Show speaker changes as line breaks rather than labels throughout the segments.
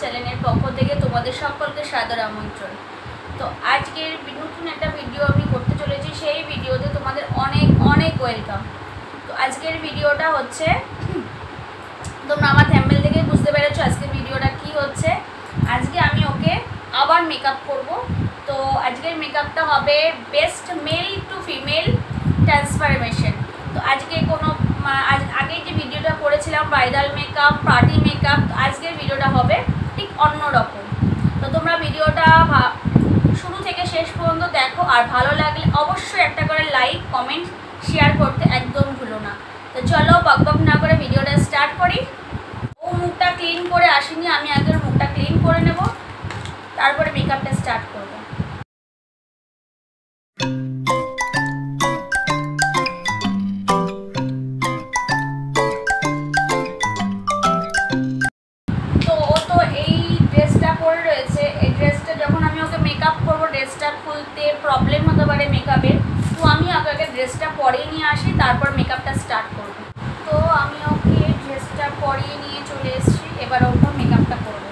চ্যানেলের পক্ষ থেকে তোমাদের সকলকে সাদর আমন্ত্রণ। তো আজকের নতুন একটা ভিডিও আমি করতে চলেছি, সেই ভিডিওতে তোমাদের অনেক অনেক ওয়েলকাম। তো আজকের ভিডিওটা হচ্ছে, তোমরা আমার থ্যাম্বনেল থেকে বুঝতে পেরেছো আজকের ভিডিওটা কি হচ্ছে। আজকে আমি ওকে আবার মেকআপ করব। তো আজকের মেকআপটা হবে best male to female transformation. তো আজকে কোনো আগে যে ভিডিওটা করেছিলাম ব্রাইডাল মেকআপ, পার্টি মেকআপ, আজকের ভিডিওটা হবে ঠিক অন্য রকম। তো তোমরা ভিডিওটা শুরু থেকে শেষ পর্যন্ত দেখো, আর ভালো লাগলে অবশ্যই একটা করে লাইক কমেন্ট শেয়ার করতে একদম ভুলো না। তো চলো বকবক না করে ভিডিওটা স্টার্ট করি। ও মুখটা ক্লিন করে আসেনি, আমি আগে মুখটা ক্লিন করে নেব, তারপরে মেকআপটা স্টার্ট করব। ড্রেসটা খুলতে প্রবলেম হতে পারে মেকআপের, তো আমি আগে ড্রেসটা পরিয়ে নিয়ে আসি, তারপর মেকআপটা স্টার্ট করব। তো আমি ওকে ড্রেসটা পরিয়ে নিয়ে চলে এসেছি, এবার ওকে মেকআপটা করব।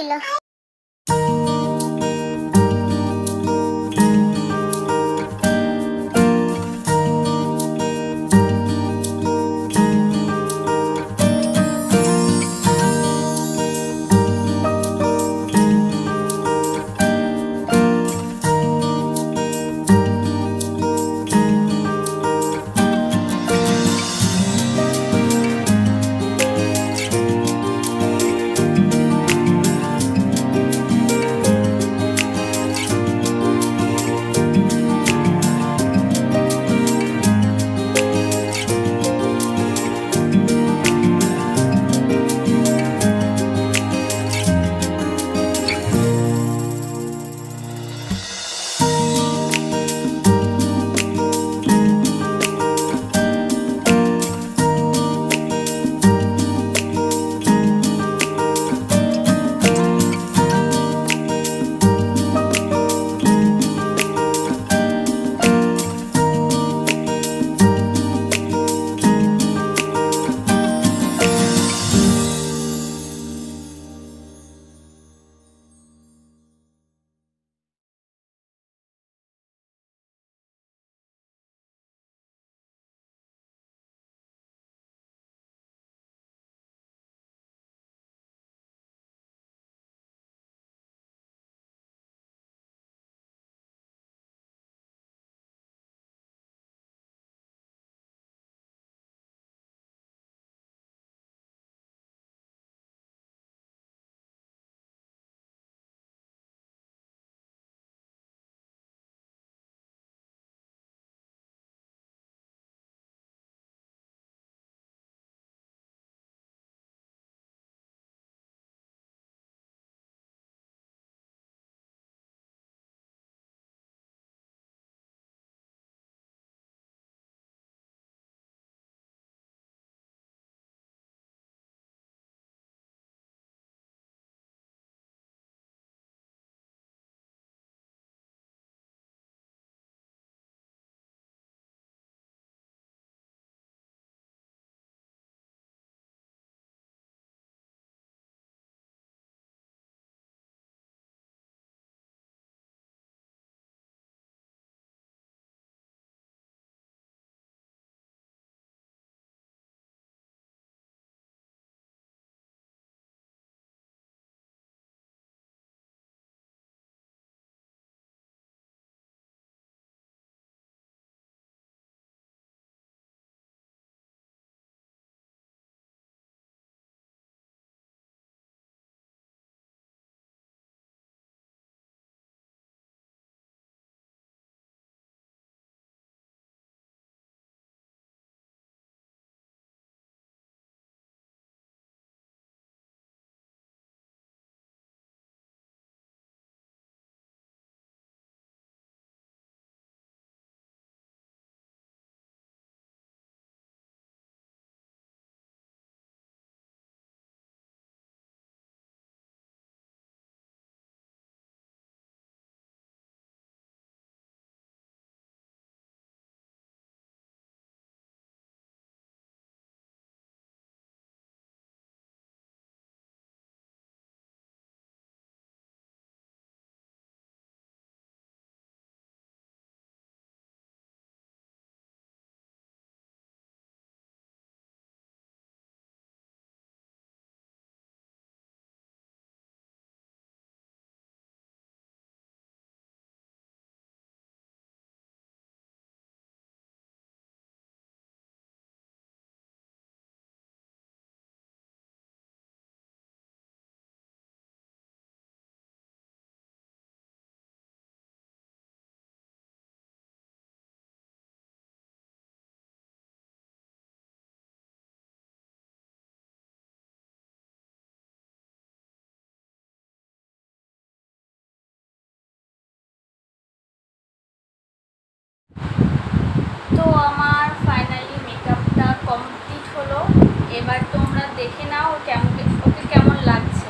ছিল।
তো আমার ফাইনালি মেকআপটা কমপ্লিট হলো। এবার তোমরা দেখে নাও ওকে কেমন লাগছে।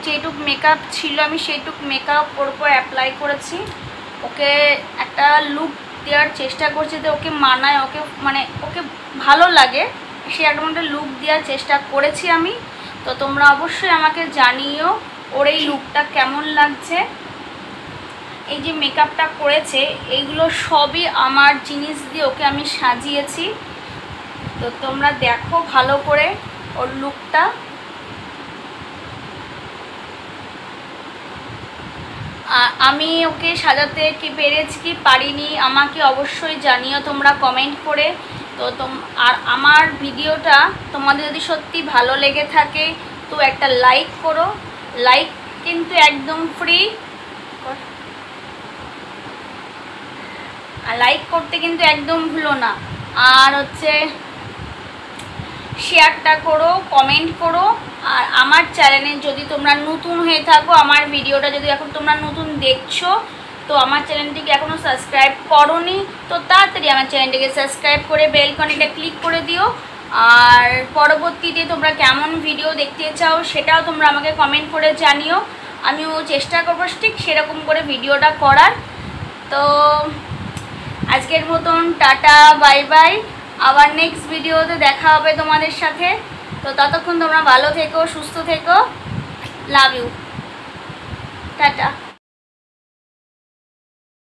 যেটুক মেকআপ ছিল আমি সেইটুক মেকআপ ওর উপর অ্যাপ্লাই করেছি। ওকে একটা লুক দেওয়ার চেষ্টা করছি, যে ওকে মানায়, ওকে মানে ওকে ভালো লাগে, সে একটা লুক দেওয়ার চেষ্টা করেছি আমি। তো তোমরা অবশ্যই আমাকে জানিও ওর এই লুকটা কেমন লাগছে। এই যে মেকআপটা করেছে এইগুলো সবই আমার জিনিস দিয়ে ওকে আমি সাজিয়েছি। তো তোমরা দেখো ভালো করে ওর লুকটা। আমি ওকে সাজাতে কি পেরেছি কি পারিনি আমাকে অবশ্যই জানিও তোমরা কমেন্ট করে। তো আর আমার ভিডিওটা তোমাদের যদি সত্যি ভালো লেগে থাকে তো একটা লাইক করো, লাইক কিন্তু একদম ফ্রি, আর লাইক করতে কিন্তু একদম ভুলো না। আর হচ্ছে শেয়ারটা করো, কমেন্ট করো। আর আমার চ্যানেলে যদি তোমরা নতুন হয়ে থাকো, আমার ভিডিওটা যদি এখন তোমরা নতুন দেখছো, তো আমার চ্যানেলটিকে এখনও সাবস্ক্রাইব করোনি তো তাড়াতাড়ি আমার চ্যানেলটিকে সাবস্ক্রাইব করে বেল আইকনটা ক্লিক করে দিও। আর পরবর্তীতে তোমরা কেমন ভিডিও দেখতে চাও সেটাও তোমরা আমাকে কমেন্ট করে জানিও, আমিও চেষ্টা করবো ঠিক সেরকম করে ভিডিওটা করার। তো আজকের মতন টাটা, বাই বাই। আবার নেক্সট ভিডিওতে দেখা হবে তোমাদের সাথে। তো ততক্ষণ তোমরা ভালো থেকো, সুস্থ থেকো। Love you, tata.